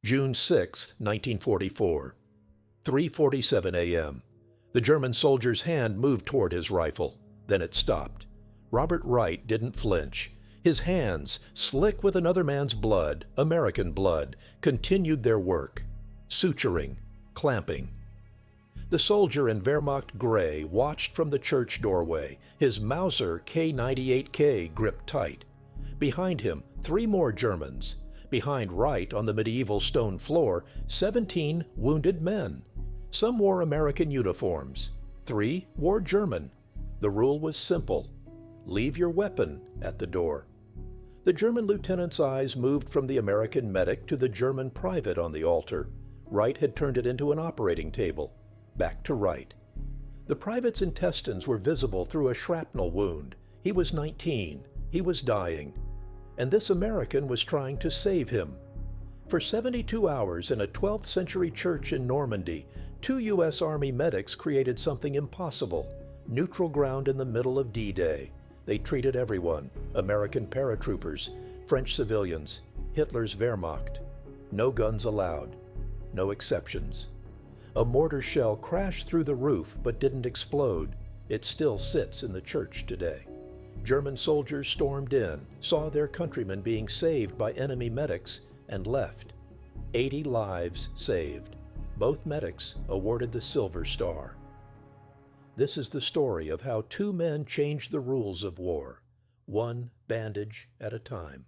June 6, 1944. 3:47 a.m. The German soldier's hand moved toward his rifle. Then it stopped. Robert Wright didn't flinch. His hands, slick with another man's blood, American blood, continued their work. Suturing, clamping. The soldier in Wehrmacht gray watched from the church doorway, his Mauser K98k gripped tight. Behind him, 3 more Germans. Behind Wright on the medieval stone floor, 17 wounded men. Some wore American uniforms. 3 wore German. The rule was simple. Leave your weapon at the door. The German lieutenant's eyes moved from the American medic to the German private on the altar. Wright had turned it into an operating table. Back to Wright. The private's intestines were visible through a shrapnel wound. He was 19. He was dying. And this American was trying to save him. For 72 hours in a 12th century church in Normandy, 2 U.S. Army medics created something impossible. Neutral ground in the middle of D-Day. They treated everyone, American paratroopers, French civilians, Hitler's Wehrmacht. No guns allowed. No exceptions. A mortar shell crashed through the roof but didn't explode. It still sits in the church today. German soldiers stormed in, saw their countrymen being saved by enemy medics, and left. 80 lives saved. Both medics awarded the Silver Star. This is the story of how 2 men changed the rules of war, one bandage at a time.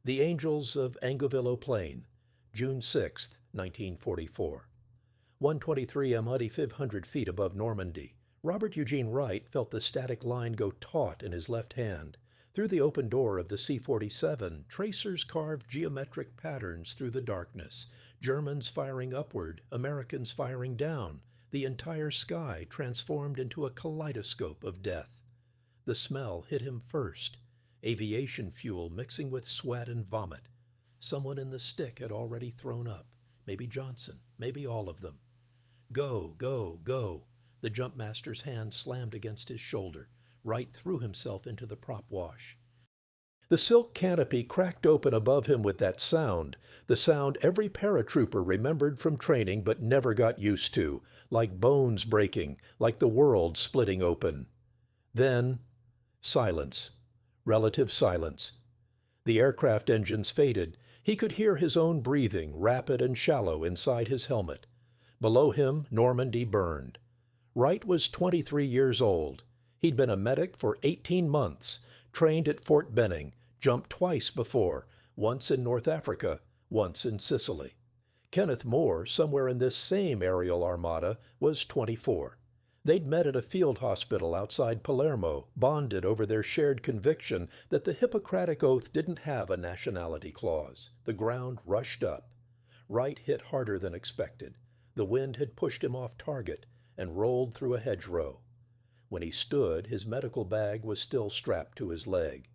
The Angels of Angouvillo Plain, June 6, 1944. 1:23 a.m. 500 feet above Normandy. Robert Eugene Wright felt the static line go taut in his left hand. Through the open door of the C-47, tracers carved geometric patterns through the darkness. Germans firing upward, Americans firing down. The entire sky transformed into a kaleidoscope of death. The smell hit him first. Aviation fuel mixing with sweat and vomit. Someone in the stick had already thrown up. Maybe Johnson, maybe all of them. Go, go, go. The jumpmaster's hand slammed against his shoulder. Wright threw himself into the prop wash. The silk canopy cracked open above him with that sound, the sound every paratrooper remembered from training but never got used to, like bones breaking, like the world splitting open. Then, silence. Relative silence. The aircraft engines faded. He could hear his own breathing, rapid and shallow, inside his helmet. Below him, Normandy burned. Wright was 23 years old. He'd been a medic for 18 months, trained at Fort Benning, jumped twice before, once in North Africa, once in Sicily. Kenneth Moore, somewhere in this same aerial armada, was 24. They'd met at a field hospital outside Palermo, bonded over their shared conviction that the Hippocratic Oath didn't have a nationality clause. The ground rushed up. Wright hit harder than expected. The wind had pushed him off target and rolled through a hedgerow. When he stood, his medical bag was still strapped to his leg.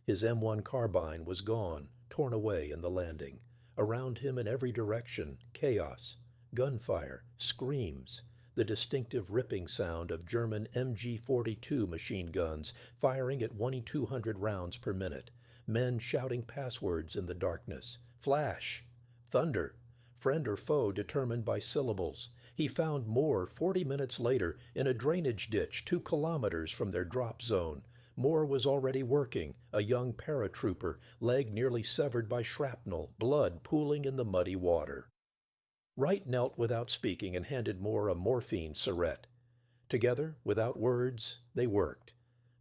His M1 carbine was gone, torn away in the landing. Around him in every direction, chaos, gunfire, screams, the distinctive ripping sound of German MG-42 machine guns firing at 2,200 rounds per minute, men shouting passwords in the darkness, flash, thunder, friend or foe determined by syllables. He found Moore 40 minutes later in a drainage ditch 2 kilometers from their drop zone. Moore was already working, a young paratrooper, leg nearly severed by shrapnel, blood pooling in the muddy water. Wright knelt without speaking and handed Moore a morphine syringe. Together, without words, they worked.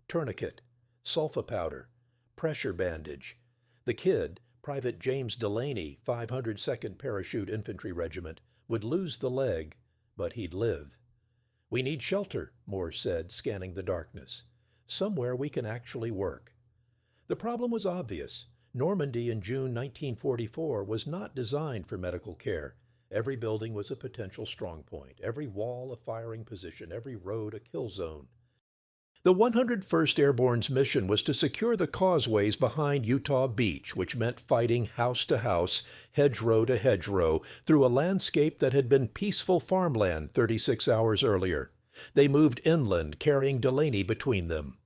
Tourniquet, sulfa powder, pressure bandage. The kid, Private James Delaney, 502nd Parachute Infantry Regiment, would lose the leg, but he'd live. "We need shelter," Moore said, scanning the darkness. "Somewhere we can actually work." The problem was obvious. Normandy in June 1944 was not designed for medical care. Every building was a potential strong point, every wall a firing position, every road a kill zone. The 101st Airborne's mission was to secure the causeways behind Utah Beach, which meant fighting house to house, hedgerow to hedgerow, through a landscape that had been peaceful farmland 36 hours earlier. They moved inland, carrying Delaney between them.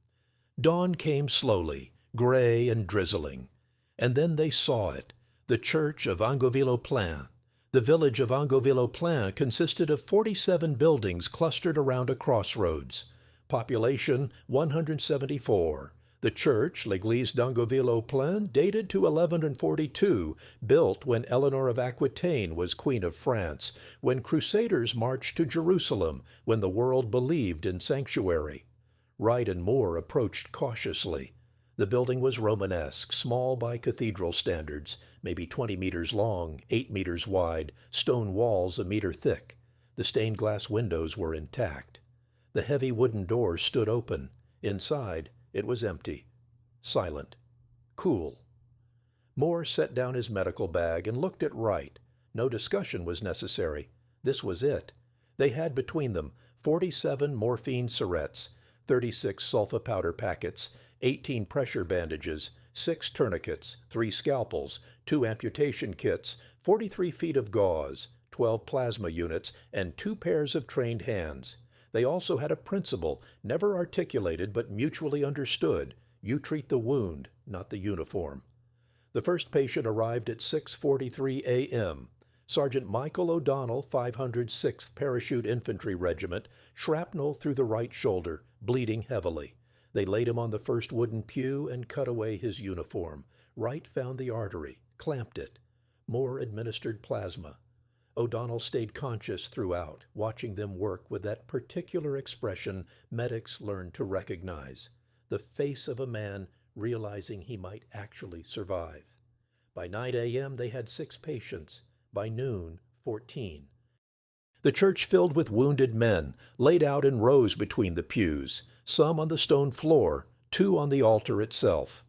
Dawn came slowly, gray and drizzling. And then they saw it, The church of Angoville-au-Plain. The village of Angoville-au-Plain consisted of 47 buildings clustered around a crossroads. Population 174. The church, l'Église d'Angoville-au-Plain, dated to 1142, built when Eleanor of Aquitaine was Queen of France, when Crusaders marched to Jerusalem, when the world believed in sanctuary. Wright and Moore approached cautiously. The building was Romanesque, small by cathedral standards, maybe 20 meters long, 8 meters wide, stone walls a meter thick. The stained glass windows were intact. The heavy wooden door stood open. Inside, it was empty, silent, cool. Moore set down his medical bag and looked at Wright. No discussion was necessary. This was it. They had between them 47 morphine syrettes, 36 sulfa powder packets, 18 pressure bandages, 6 tourniquets, 3 scalpels, 2 amputation kits, 43 feet of gauze, 12 plasma units, and 2 pairs of trained hands. They also had a principle, never articulated but mutually understood. You treat the wound, not the uniform. The first patient arrived at 6:43 a.m. Sergeant Michael O'Donnell, 506th Parachute Infantry Regiment, shrapnel through the right shoulder, bleeding heavily. They laid him on the first wooden pew and cut away his uniform. Wright found the artery, clamped it. Moore administered plasma. O'Donnell stayed conscious throughout, watching them work with that particular expression medics learned to recognize, the face of a man realizing he might actually survive. By 9 a.m. they had 6 patients. By noon, 14. The church filled with wounded men, laid out in rows between the pews, some on the stone floor, 2 on the altar itself.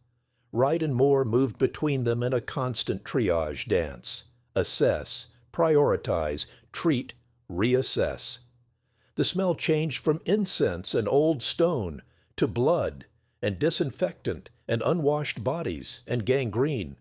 Wright and Moore moved between them in a constant triage dance. Assess, prioritize, treat, reassess. The smell changed from incense and old stone to blood and disinfectant and unwashed bodies and gangrene.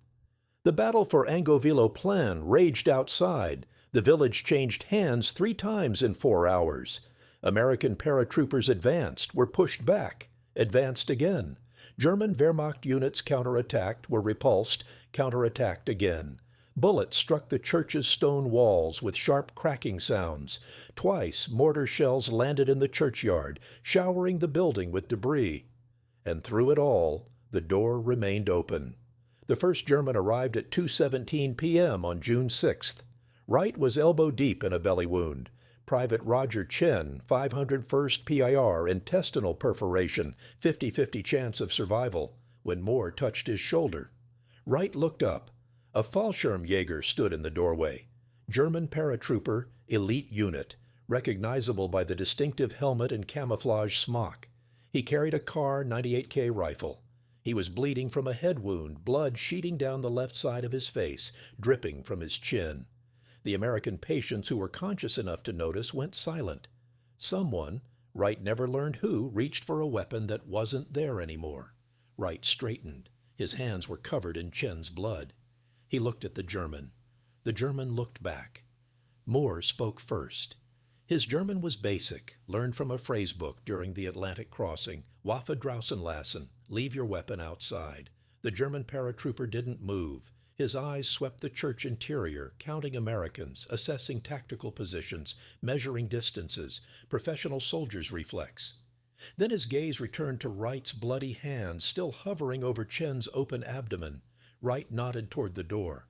The battle for Angoville-au-Plain raged outside. The village changed hands 3 times in 4 hours. American paratroopers advanced, were pushed back, advanced again. German Wehrmacht units counterattacked, were repulsed, counterattacked again. Bullets struck the church's stone walls with sharp cracking sounds. Twice, mortar shells landed in the churchyard, showering the building with debris. And through it all, the door remained open. The first German arrived at 2:17 p.m. on June 6th. Wright was elbow-deep in a belly wound. Private Roger Chen, 501st PIR, intestinal perforation, 50-50 chance of survival, when Moore touched his shoulder. Wright looked up. A Fallschirmjäger stood in the doorway. German paratrooper, elite unit, recognizable by the distinctive helmet and camouflage smock. He carried a Kar 98k rifle. He was bleeding from a head wound, blood sheeting down the left side of his face, dripping from his chin. The American patients who were conscious enough to notice went silent. Someone, Wright never learned who, reached for a weapon that wasn't there anymore. Wright straightened. His hands were covered in Chen's blood. He looked at the German. The German looked back. Moore spoke first. His German was basic, learned from a phrase book during the Atlantic crossing. Waffe draußen lassen, leave your weapon outside. The German paratrooper didn't move. His eyes swept the church interior, counting Americans, assessing tactical positions, measuring distances, professional soldiers' reflex. Then his gaze returned to Wright's bloody hands, still hovering over Chen's open abdomen. Wright nodded toward the door.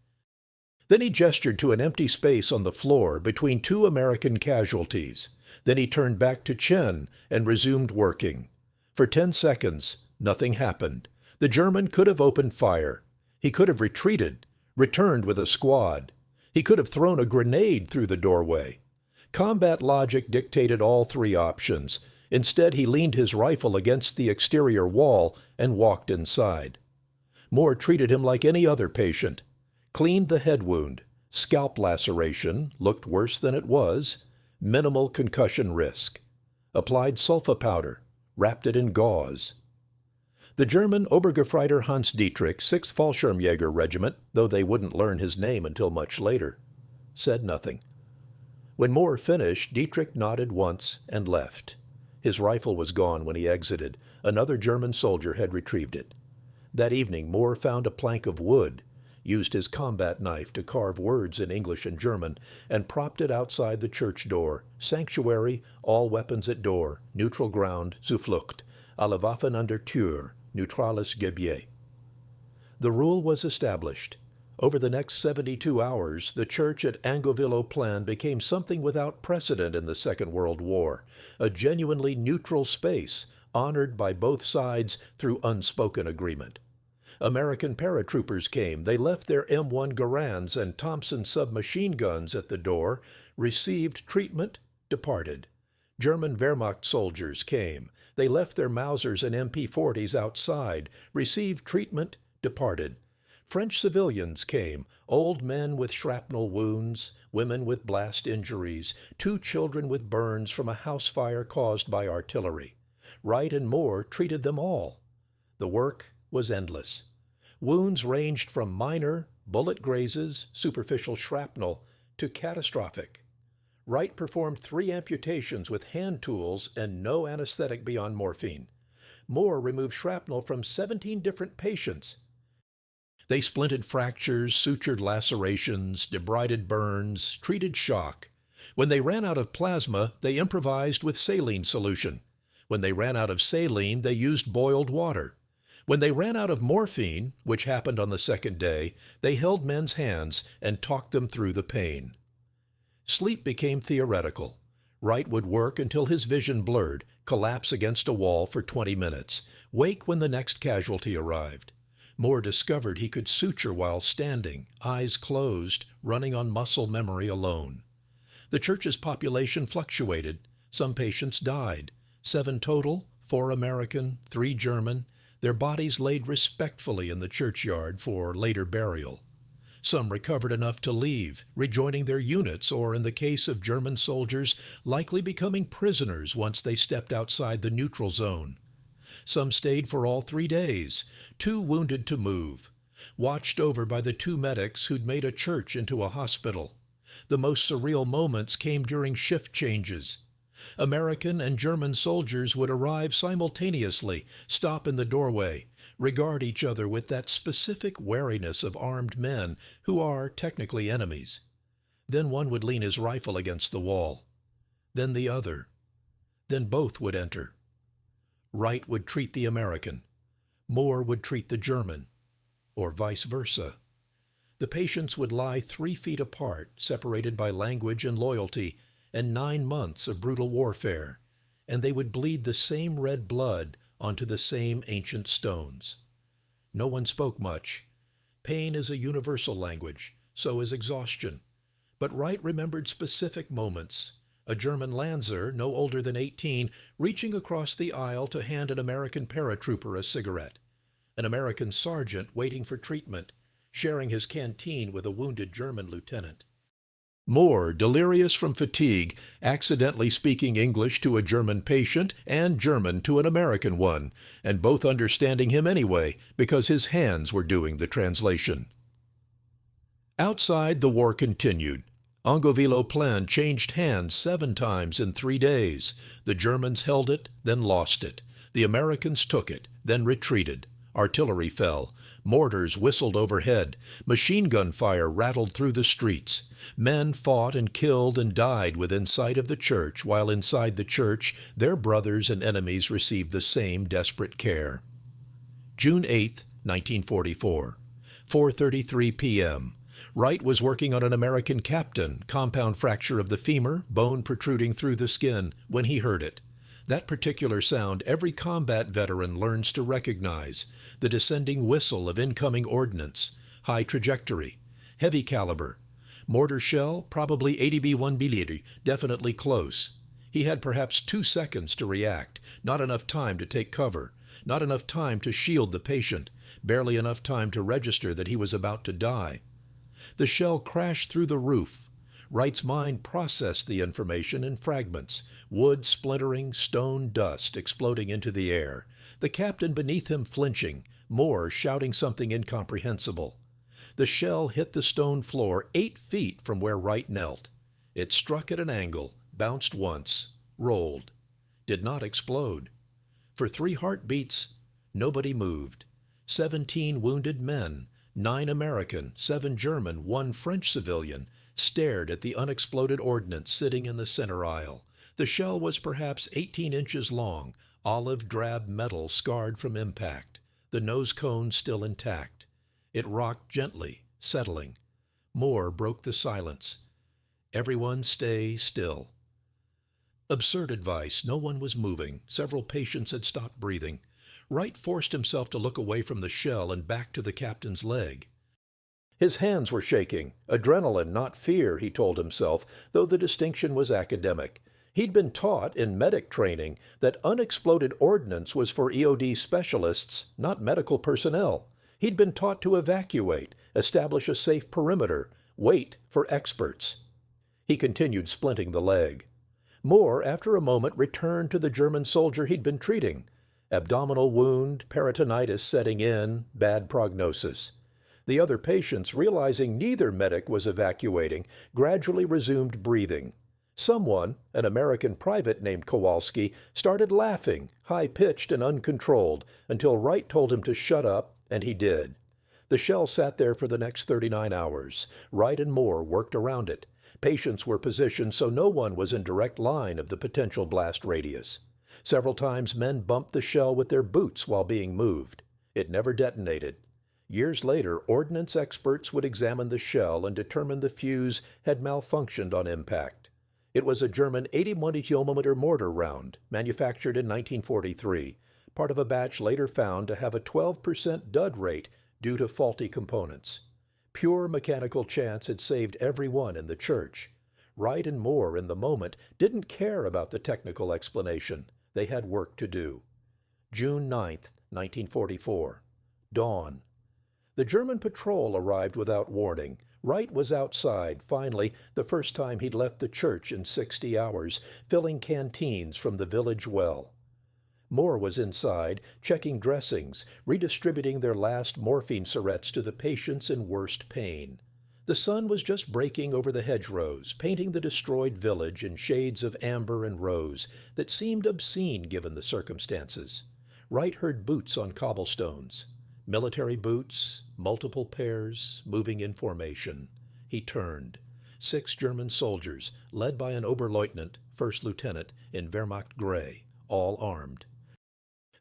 Then he gestured to an empty space on the floor between 2 American casualties. Then he turned back to Chen and resumed working. For 10 seconds, nothing happened. The German could have opened fire. He could have retreated, returned with a squad. He could have thrown a grenade through the doorway. Combat logic dictated all 3 options. Instead, he leaned his rifle against the exterior wall and walked inside. Moore treated him like any other patient. Cleaned the head wound. Scalp laceration, looked worse than it was. Minimal concussion risk. Applied sulfa powder. Wrapped it in gauze. The German Obergefreiter Hans Dietrich, 6th Fallschirmjäger Regiment, though they wouldn't learn his name until much later, said nothing. When Moore finished, Dietrich nodded once and left. His rifle was gone when he exited. Another German soldier had retrieved it. That evening, Moore found a plank of wood. used his combat knife to carve words in English and German, and propped it outside the church door. Sanctuary, all weapons at door, neutral ground, Zuflucht, alle Waffen an der Tür, neutrales Gebiet. The rule was established. Over the next 72 hours, the church at Angoville-au-Plain became something without precedent in the Second World War, a genuinely neutral space, honored by both sides through unspoken agreement. American paratroopers came. They left their M1 Garands and Thompson submachine guns at the door, received treatment, departed. German Wehrmacht soldiers came. They left their Mausers and MP40s outside, received treatment, departed. French civilians came, old men with shrapnel wounds, women with blast injuries, 2 children with burns from a house fire caused by artillery. Wright and Moore treated them all. The work was endless. Wounds ranged from minor, bullet grazes, superficial shrapnel, to catastrophic. Wright performed 3 amputations with hand tools and no anesthetic beyond morphine. Moore removed shrapnel from 17 different patients. They splinted fractures, sutured lacerations, debrided burns, treated shock. When they ran out of plasma, they improvised with saline solution. When they ran out of saline, they used boiled water. When they ran out of morphine, which happened on the second day, they held men's hands and talked them through the pain. Sleep became theoretical. Wright would work until his vision blurred, collapse against a wall for 20 minutes, wake when the next casualty arrived. Moore discovered he could suture while standing, eyes closed, running on muscle memory alone. The church's population fluctuated. Some patients died. 7 total, 4 American, 3 German, their bodies laid respectfully in the churchyard for later burial. Some recovered enough to leave, rejoining their units, or in the case of German soldiers, likely becoming prisoners once they stepped outside the neutral zone. Some stayed for all 3 days, too wounded to move, watched over by the 2 medics who'd made a church into a hospital. The most surreal moments came during shift changes. American and German soldiers would arrive simultaneously, stop in the doorway, regard each other with that specific wariness of armed men who are technically enemies. Then one would lean his rifle against the wall. Then the other. Then both would enter. Wright would treat the American. Moore would treat the German, or vice versa. The patients would lie 3 feet apart, separated by language and loyalty, and 9 months of brutal warfare, and they would bleed the same red blood onto the same ancient stones. No one spoke much. Pain is a universal language, so is exhaustion. But Wright remembered specific moments. A German Lanzer, no older than 18, reaching across the aisle to hand an American paratrooper a cigarette. An American sergeant waiting for treatment, sharing his canteen with a wounded German lieutenant. Moore, delirious from fatigue, accidentally speaking English to a German patient and German to an American one, and both understanding him anyway because his hands were doing the translation. Outside, the war continued. Angoville-au-Plain changed hands 7 times in 3 days. The Germans held it, then lost it. The Americans took it, then retreated. Artillery fell. Mortars whistled overhead. Machine gun fire rattled through the streets. Men fought and killed and died within sight of the church, while inside the church, their brothers and enemies received the same desperate care. June 8, 1944, 4:33 p.m. Wright was working on an American captain, compound fracture of the femur, bone protruding through the skin, when he heard it. That particular sound every combat veteran learns to recognize, the descending whistle of incoming ordnance, high trajectory, heavy caliber. Mortar shell, probably 80B1 mm, definitely close. He had perhaps 2 seconds to react, not enough time to take cover, not enough time to shield the patient, barely enough time to register that he was about to die. The shell crashed through the roof. Wright's mind processed the information in fragments, wood splintering, stone dust exploding into the air, the captain beneath him flinching, Moore shouting something incomprehensible. The shell hit the stone floor 8 feet from where Wright knelt. It struck at an angle, bounced once, rolled, did not explode. For 3 heartbeats, nobody moved. 17 wounded men, 9 American, 7 German, 1 French civilian stared at the unexploded ordnance sitting in the center aisle. The shell was perhaps 18 inches long, olive drab metal scarred from impact, the nose cone still intact. It rocked gently, settling. Moore broke the silence. Everyone stay still. Absurd advice. No one was moving. Several patients had stopped breathing. Wright forced himself to look away from the shell and back to the captain's leg. His hands were shaking. Adrenaline, not fear, he told himself, though the distinction was academic. He'd been taught in medic training that unexploded ordnance was for EOD specialists, not medical personnel. He'd been taught to evacuate, establish a safe perimeter, wait for experts. He continued splinting the leg. Moore, after a moment, returned to the German soldier he'd been treating. Abdominal wound, peritonitis setting in, bad prognosis. The other patients, realizing neither medic was evacuating, gradually resumed breathing. Someone, an American private named Kowalski, started laughing, high-pitched and uncontrolled, until Wright told him to shut up, and he did. The shell sat there for the next 39 hours. Wright and Moore worked around it. Patients were positioned so no one was in direct line of the potential blast radius. Several times men bumped the shell with their boots while being moved. It never detonated. Years later, ordnance experts would examine the shell and determine the fuse had malfunctioned on impact. It was a German 80mm mortar round, manufactured in 1943, part of a batch later found to have a 12% dud rate due to faulty components. Pure mechanical chance had saved everyone in the church. Wright and Moore, in the moment, didn't care about the technical explanation. They had work to do. June 9th, 1944. Dawn. The German patrol arrived without warning. Wright was outside, finally, the first time he'd left the church in 60 hours, filling canteens from the village well. Moore was inside, checking dressings, redistributing their last morphine syrettes to the patients in worst pain. The sun was just breaking over the hedgerows, painting the destroyed village in shades of amber and rose that seemed obscene given the circumstances. Wright heard boots on cobblestones. Military boots, multiple pairs, moving in formation. He turned. 6 German soldiers, led by an Oberleutnant, first lieutenant, in Wehrmacht gray, all armed.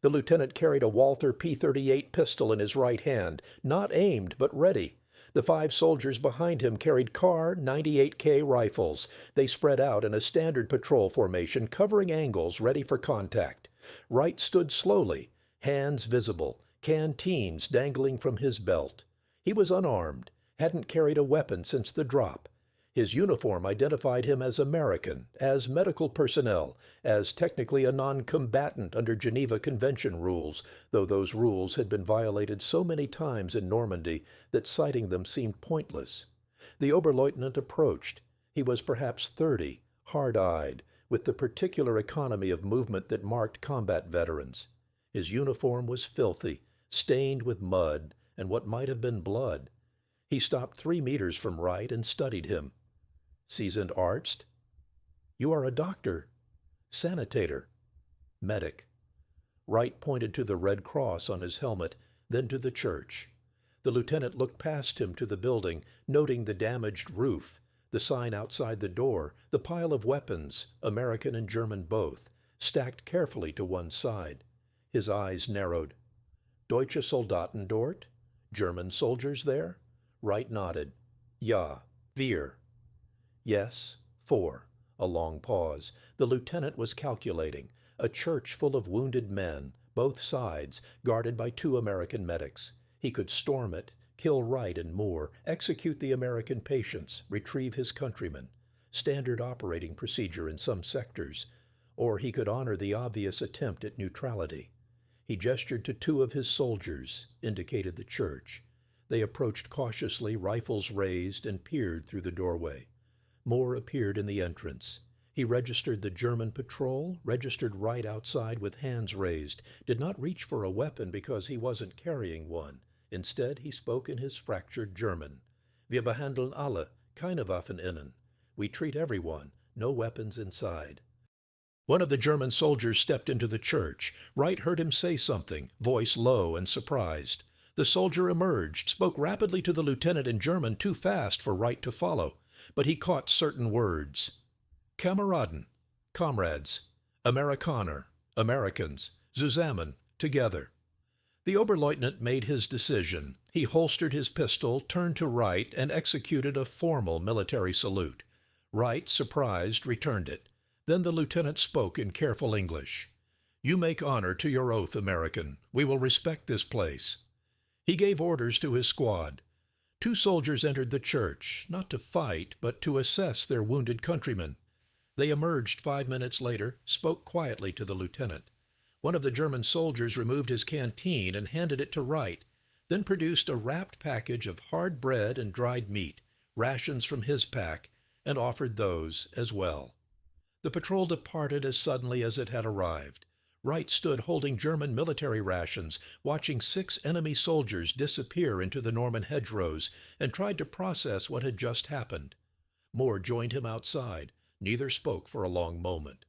The lieutenant carried a Walther P38 pistol in his right hand, not aimed but ready. The 5 soldiers behind him carried Kar 98k rifles. They spread out in a standard patrol formation, covering angles ready for contact. Wright stood slowly, hands visible, canteens dangling from his belt. He was unarmed, hadn't carried a weapon since the drop. His uniform identified him as American, as medical personnel, as technically a non-combatant under Geneva Convention rules, though those rules had been violated so many times in Normandy that citing them seemed pointless. The Oberleutnant approached. He was perhaps 30, hard-eyed, with the particular economy of movement that marked combat veterans. His uniform was filthy, stained with mud and what might have been blood. He stopped 3 meters from Wright and studied him. Seasoned arzt? You are a doctor. Sanitator. Medic. Wright pointed to the red cross on his helmet, then to the church. The lieutenant looked past him to the building, noting the damaged roof, the sign outside the door, the pile of weapons, American and German both, stacked carefully to one side. His eyes narrowed. Deutsche Soldaten dort? German soldiers there? Wright nodded. Ja, wir. Yes, 4. A long pause. The lieutenant was calculating. A church full of wounded men, both sides, guarded by 2 American medics. He could storm it, kill Wright and Moore, execute the American patients, retrieve his countrymen. Standard operating procedure in some sectors. Or he could honor the obvious attempt at neutrality. He gestured to 2 of his soldiers, indicated the church. They approached cautiously, rifles raised, and peered through the doorway. Moore appeared in the entrance. He registered the German patrol, registered Wright outside with hands raised, did not reach for a weapon because he wasn't carrying one. Instead, he spoke in his fractured German. Wir behandeln alle, keine Waffen innen. We treat everyone, no weapons inside. One of the German soldiers stepped into the church. Wright heard him say something, voice low and surprised. The soldier emerged, spoke rapidly to the lieutenant in German too fast for Wright to follow, but he caught certain words. Kameraden, comrades, Amerikaner, Americans, zusammen, together. The Oberleutnant made his decision. He holstered his pistol, turned to Wright, and executed a formal military salute. Wright, surprised, returned it. Then the lieutenant spoke in careful English. "You make honor to your oath, American. We will respect this place." He gave orders to his squad. 2 soldiers entered the church, not to fight, but to assess their wounded countrymen. They emerged 5 minutes later, spoke quietly to the lieutenant. One of the German soldiers removed his canteen and handed it to Wright, then produced a wrapped package of hard bread and dried meat, rations from his pack, and offered those as well. The patrol departed as suddenly as it had arrived. Wright stood holding German military rations, watching 6 enemy soldiers disappear into the Norman hedgerows, and tried to process what had just happened. Moore joined him outside. Neither spoke for a long moment.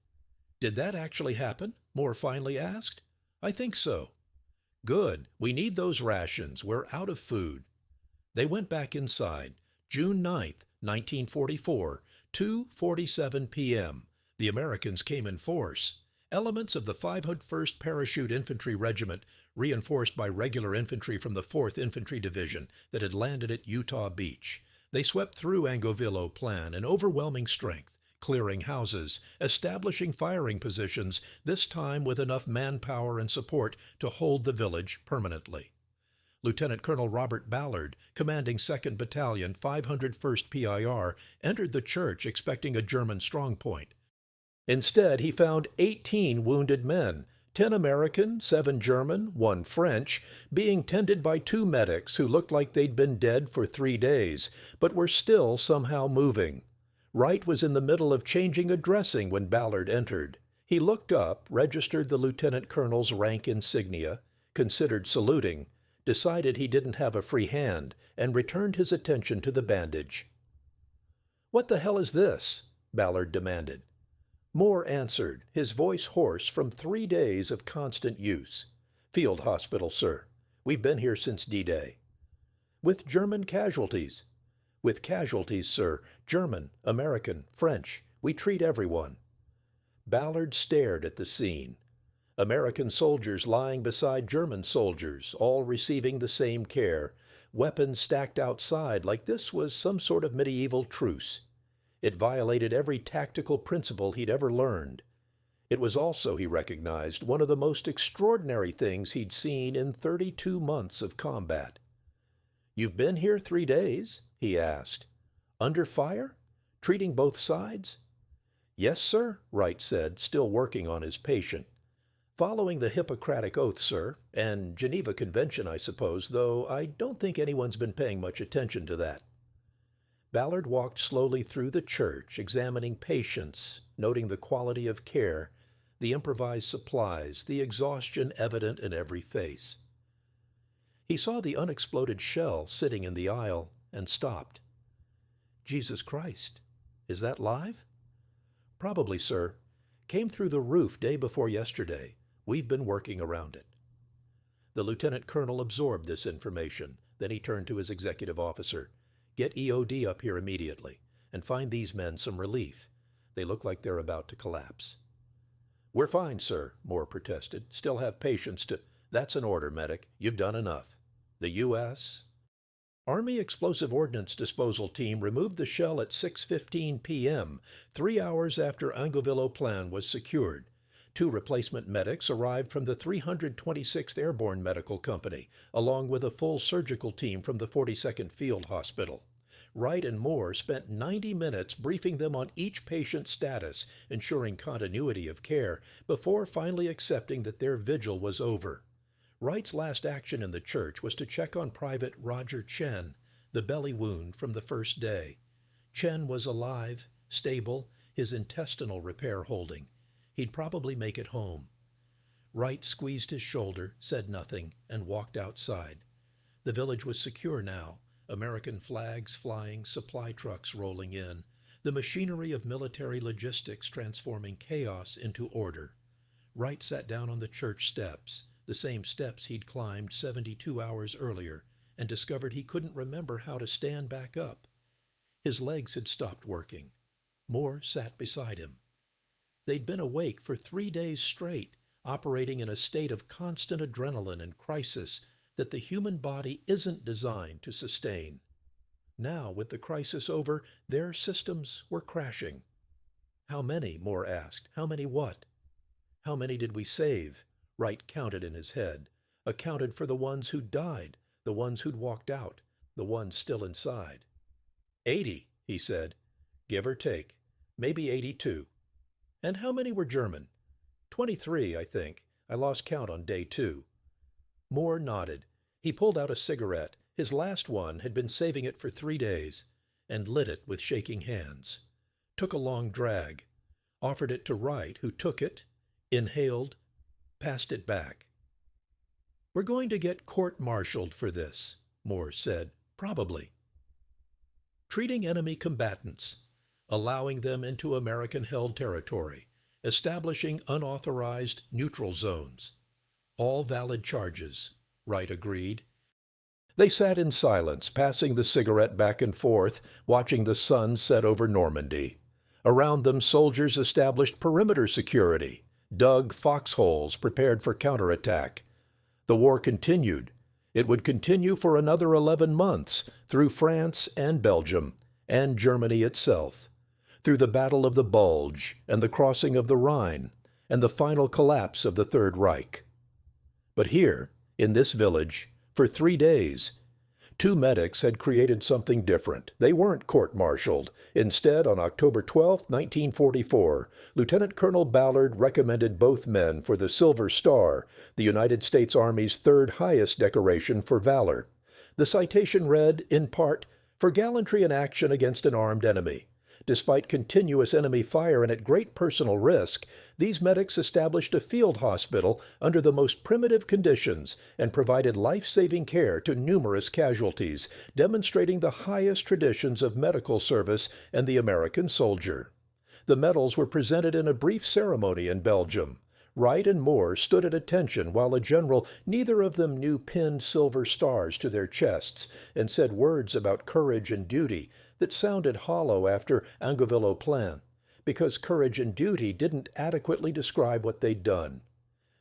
"Did that actually happen?" Moore finally asked. "I think so." "Good. We need those rations. We're out of food." They went back inside. June 9th, 1944, 2:47 p.m. The Americans came in force. Elements of the 501st Parachute Infantry Regiment, reinforced by regular infantry from the 4th Infantry Division that had landed at Utah Beach. They swept through Angovillo Plan in overwhelming strength, clearing houses, establishing firing positions, this time with enough manpower and support to hold the village permanently. Lieutenant Colonel Robert Ballard, commanding 2nd Battalion, 501st PIR, entered the church expecting a German strongpoint. Instead, he found 18 wounded men, 10 American, 7 German, 1 French, being tended by 2 medics who looked like they'd been dead for 3 days, but were still somehow moving. Wright was in the middle of changing a dressing when Ballard entered. He looked up, registered the lieutenant colonel's rank insignia, considered saluting, decided he didn't have a free hand, and returned his attention to the bandage. "What the hell is this?" Ballard demanded. Moore answered, his voice hoarse from 3 days of constant use. "Field hospital, sir. We've been here since D-Day." "With German casualties?" "With casualties, sir. German, American, French. We treat everyone." Ballard stared at the scene. American soldiers lying beside German soldiers, all receiving the same care, weapons stacked outside like this was some sort of medieval truce. It violated every tactical principle he'd ever learned. It was also, he recognized, one of the most extraordinary things he'd seen in 32 months of combat. "You've been here 3 days?" he asked. "Under fire? Treating both sides?" "Yes, sir," Wright said, still working on his patient. "Following the Hippocratic Oath, sir, and Geneva Convention, I suppose, though I don't think anyone's been paying much attention to that." Ballard walked slowly through the church, examining patients, noting the quality of care, the improvised supplies, the exhaustion evident in every face. He saw the unexploded shell sitting in the aisle and stopped. "Jesus Christ, is that live?" "Probably, sir. Came through the roof day before yesterday. We've been working around it." The lieutenant colonel absorbed this information. Then he turned to his executive officer. "Get EOD up here immediately, and find these men some relief. They look like they're about to collapse." "We're fine, sir," Moore protested. "Still have patients to—" "That's an order, medic. You've done enough. The U.S.?" Army Explosive Ordnance Disposal Team removed the shell at 6:15 p.m., 3 hours after Angovillo Plan was secured. 2 replacement medics arrived from the 326th Airborne Medical Company, along with a full surgical team from the 42nd Field Hospital. Wright and Moore spent 90 minutes briefing them on each patient's status, ensuring continuity of care, before finally accepting that their vigil was over. Wright's last action in the church was to check on Private Roger Chen, the belly wound from the first day. Chen was alive, stable, his intestinal repair holding. He'd probably make it home. Wright squeezed his shoulder, said nothing, and walked outside. The village was secure now, American flags flying, supply trucks rolling in, the machinery of military logistics transforming chaos into order. Wright sat down on the church steps, the same steps he'd climbed 72 hours earlier, and discovered he couldn't remember how to stand back up. His legs had stopped working. Moore sat beside him. They'd been awake for 3 days straight, operating in a state of constant adrenaline and crisis that the human body isn't designed to sustain. Now, with the crisis over, their systems were crashing. How many? Moore asked. How many what? How many did we save? Wright counted in his head. Accounted for the ones who'd died, the ones who'd walked out, the ones still inside. 80, he said. Give or take. Maybe 82. And how many were German? 23, I think. I lost count on day 2. Moore nodded. He pulled out a cigarette. His last one had been saving it for 3 days, and lit it with shaking hands. Took a long drag. Offered it to Wright, who took it, inhaled, passed it back. We're going to get court-martialed for this, Moore said. Probably. Treating enemy combatants, allowing them into American-held territory, establishing unauthorized neutral zones. All valid charges, Wright agreed. They sat in silence, passing the cigarette back and forth, watching the sun set over Normandy. Around them, soldiers established perimeter security, dug foxholes prepared for counterattack. The war continued. It would continue for another 11 months, through France and Belgium, and Germany itself, through the Battle of the Bulge and the crossing of the Rhine, and the final collapse of the Third Reich. But here, in this village, for 3 days, 2 medics had created something different. They weren't court-martialed. Instead, on October 12, 1944, Lieutenant Colonel Ballard recommended both men for the Silver Star, the United States Army's 3rd highest decoration for valor. The citation read, in part, "For gallantry in action against an armed enemy. Despite continuous enemy fire and at great personal risk, these medics established a field hospital under the most primitive conditions and provided life-saving care to numerous casualties, demonstrating the highest traditions of medical service and the American soldier." The medals were presented in a brief ceremony in Belgium. Wright and Moore stood at attention while a general neither of them knew pinned silver stars to their chests and said words about courage and duty that sounded hollow after Angevin-le-Plain, because courage and duty didn't adequately describe what they'd done.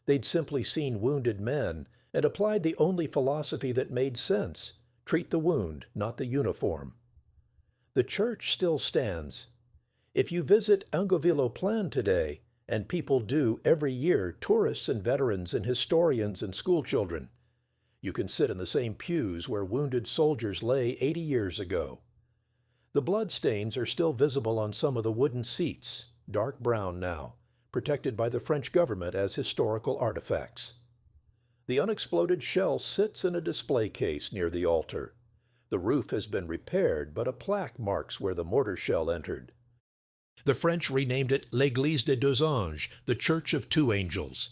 They'd simply seen wounded men and applied the only philosophy that made sense: treat the wound, not the uniform. The church still stands. If you visit Angevin-le-Plain today, and people do every year, tourists and veterans and historians and schoolchildren, you can sit in the same pews where wounded soldiers lay 80 years ago. The bloodstains are still visible on some of the wooden seats, dark brown now, protected by the French government as historical artifacts. The unexploded shell sits in a display case near the altar. The roof has been repaired, but a plaque marks where the mortar shell entered. The French renamed it L'Église des Deux Anges, the Church of Two Angels.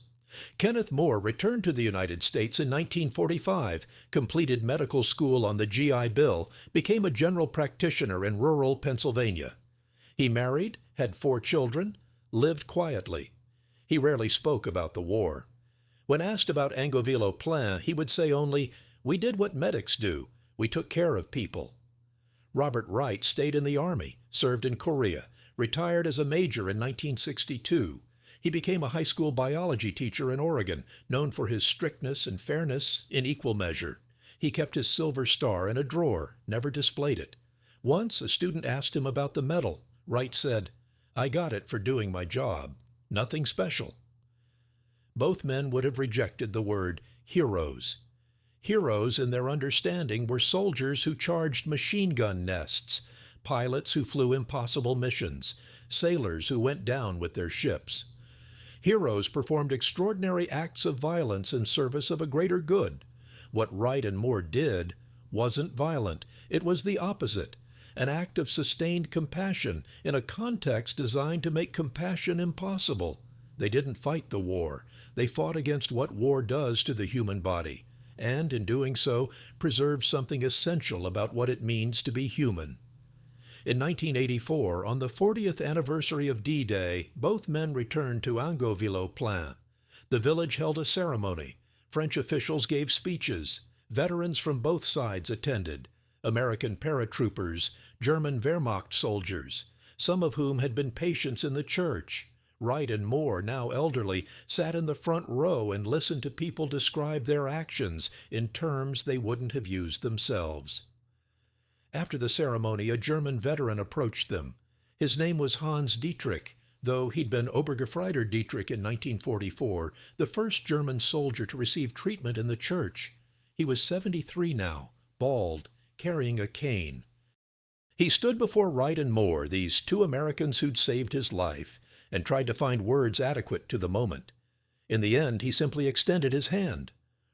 Kenneth Moore returned to the United States in 1945, completed medical school on the GI Bill, became a general practitioner in rural Pennsylvania. He married, had 4 children, lived quietly. He rarely spoke about the war. When asked about Angevin-le-Plain, he would say only, "We did what medics do. We took care of people." Robert Wright stayed in the Army, served in Korea, retired as a major in 1962. He became a high school biology teacher in Oregon, known for his strictness and fairness in equal measure. He kept his Silver Star in a drawer, never displayed it. Once a student asked him about the medal. Wright said, "I got it for doing my job. Nothing special." Both men would have rejected the word heroes. Heroes, in their understanding, were soldiers who charged machine gun nests, pilots who flew impossible missions, sailors who went down with their ships. Heroes performed extraordinary acts of violence in service of a greater good. What Wright and Moore did wasn't violent. It was the opposite, an act of sustained compassion in a context designed to make compassion impossible. They didn't fight the war. They fought against what war does to the human body, and in doing so, preserved something essential about what it means to be human. In 1984, on the 40th anniversary of D-Day, both men returned to Angevin-le-Plain. The village held a ceremony. French officials gave speeches. Veterans from both sides attended. American paratroopers, German Wehrmacht soldiers, some of whom had been patients in the church. Wright and Moore, now elderly, sat in the front row and listened to people describe their actions in terms they wouldn't have used themselves. After the ceremony, a German veteran approached them. His name was Hans Dietrich, though he'd been Obergefreiter Dietrich in 1944, the first German soldier to receive treatment in the church. He was 73 now, bald, carrying a cane. He stood before Wright and Moore, these two Americans who'd saved his life, and tried to find words adequate to the moment. In the end, he simply extended his hand.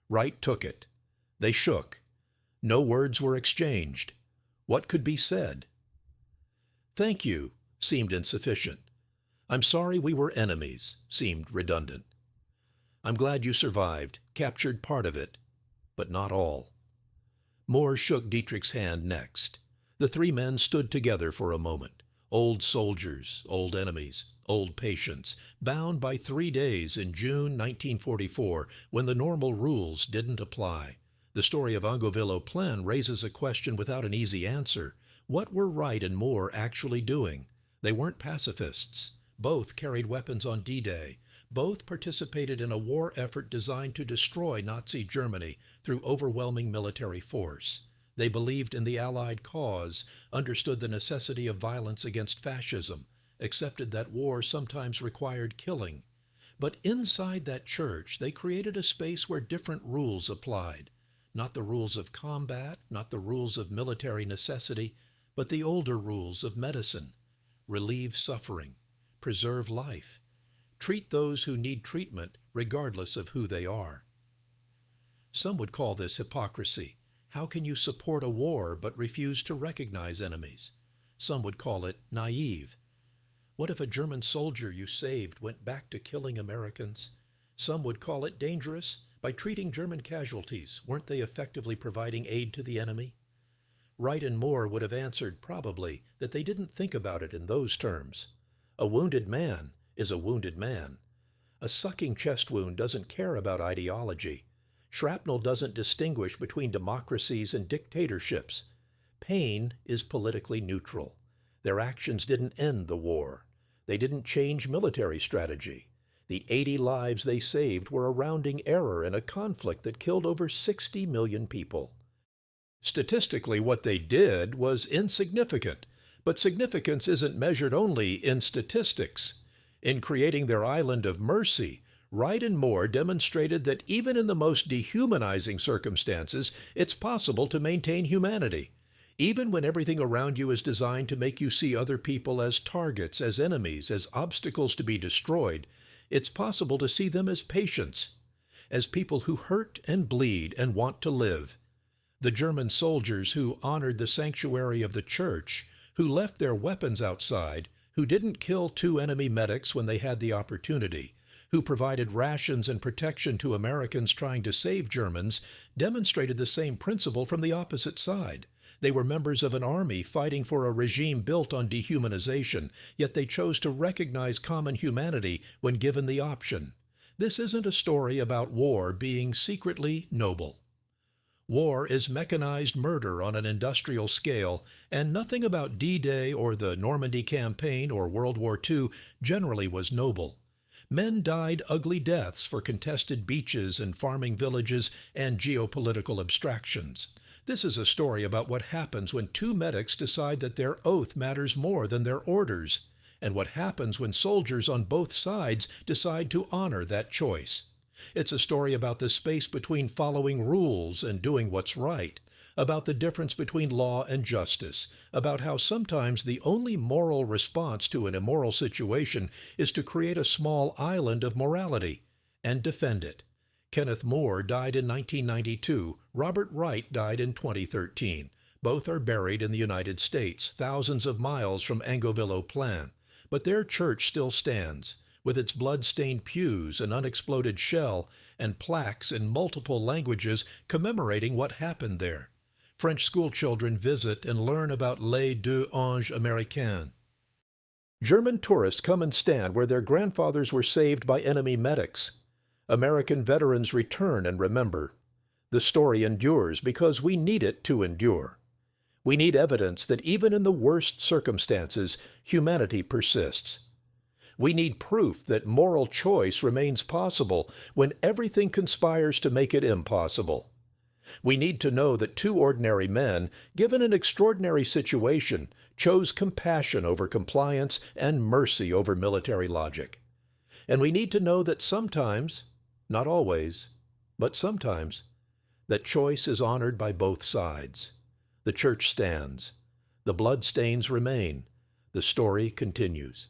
Wright took it. They shook. No words were exchanged. What could be said? "Thank you" seemed insufficient. "I'm sorry we were enemies" seemed redundant. "I'm glad you survived, captured part of it, but not all." Moore shook Dietrich's hand next. The three men stood together for a moment. Old soldiers, old enemies, old patients, bound by 3 days in June 1944 when the normal rules didn't apply. The story of Angevin-le-Plain raises a question without an easy answer. What were Wright and Moore actually doing? They weren't pacifists. Both carried weapons on D-Day. Both participated in a war effort designed to destroy Nazi Germany through overwhelming military force. They believed in the Allied cause, understood the necessity of violence against fascism, accepted that war sometimes required killing. But inside that church, they created a space where different rules applied. Not the rules of combat, not the rules of military necessity, but the older rules of medicine. Relieve suffering, preserve life, treat those who need treatment regardless of who they are. Some would call this hypocrisy. How can you support a war but refuse to recognize enemies? Some would call it naive. What if a German soldier you saved went back to killing Americans? Some would call it dangerous. By treating German casualties, weren't they effectively providing aid to the enemy? Wright and Moore would have answered, probably, that they didn't think about it in those terms. A wounded man is a wounded man. A sucking chest wound doesn't care about ideology. Shrapnel doesn't distinguish between democracies and dictatorships. Pain is politically neutral. Their actions didn't end the war. They didn't change military strategy. The 80 lives they saved were a rounding error in a conflict that killed over 60 million people. Statistically, what they did was insignificant, but significance isn't measured only in statistics. In creating their island of mercy, Wright and Moore demonstrated that even in the most dehumanizing circumstances, it's possible to maintain humanity. Even when everything around you is designed to make you see other people as targets, as enemies, as obstacles to be destroyed, it's possible to see them as patients, as people who hurt and bleed and want to live. The German soldiers who honored the sanctuary of the church, who left their weapons outside, who didn't kill 2 enemy medics when they had the opportunity, who provided rations and protection to Americans trying to save Germans, demonstrated the same principle from the opposite side. They were members of an army fighting for a regime built on dehumanization, yet they chose to recognize common humanity when given the option. This isn't a story about war being secretly noble. War is mechanized murder on an industrial scale, and nothing about D-Day or the Normandy Campaign or World War II generally was noble. Men died ugly deaths for contested beaches and farming villages and geopolitical abstractions. This is a story about what happens when 2 medics decide that their oath matters more than their orders, and what happens when soldiers on both sides decide to honor that choice. It's a story about the space between following rules and doing what's right, about the difference between law and justice, about how sometimes the only moral response to an immoral situation is to create a small island of morality and defend it. Kenneth Moore died in 1992. Robert Wright died in 2013. Both are buried in the United States, thousands of miles from Angevin-le-Plain. But their church still stands, with its blood-stained pews, an unexploded shell, and plaques in multiple languages commemorating what happened there. French schoolchildren visit and learn about les deux anges américains. German tourists come and stand where their grandfathers were saved by enemy medics. American veterans return and remember. The story endures because we need it to endure. We need evidence that even in the worst circumstances, humanity persists. We need proof that moral choice remains possible when everything conspires to make it impossible. We need to know that two ordinary men, given an extraordinary situation, chose compassion over compliance and mercy over military logic. And we need to know that sometimes, not always, but sometimes, that choice is honored by both sides. The church stands. The bloodstains remain. The story continues.